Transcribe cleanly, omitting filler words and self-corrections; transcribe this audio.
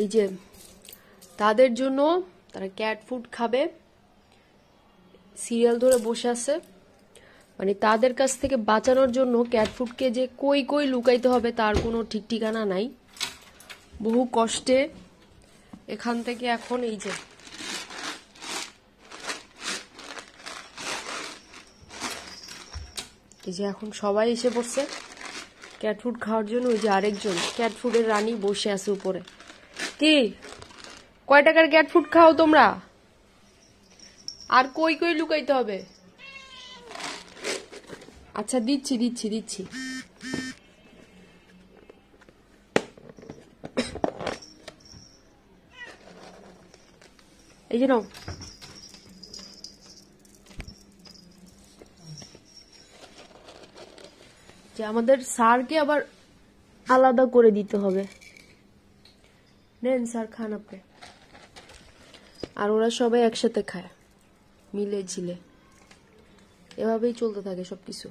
এই যে তাদের জন্য, তারা ক্যাট ফুড খাবে, সিরিয়াল ধরে বসে আছে। মানে তাদের কাছ থেকে বাঁচানোর জন্য ক্যাট ফুডকে যে কই কই লুকাইতে হবে তার কোনো ঠিক ঠিকানা নাই। বহু কষ্টে এখান থেকে এখন এই যে এখন সবাই এসে পড়ছে ক্যাট ফুড খাওয়ার জন্য। ওই যে আরেকজন ক্যাট ফুডের রানী বসে আছে উপরে। কি কয় টাকার ক্যাট ফুড খাও তোমরা? আর কই কই লুকাইতে হবে? আচ্ছা দিচ্ছি দিচ্ছি দিচ্ছি। এই যে নাও। যে আমাদের স্যারকে আবার আলাদা করে দিতে হবে। নেন স্যার, খান আপনি। আর ওরা সবাই একসাথে খায় মিলে ঝিলে, এভাবেই চলতে থাকে সবকিছু।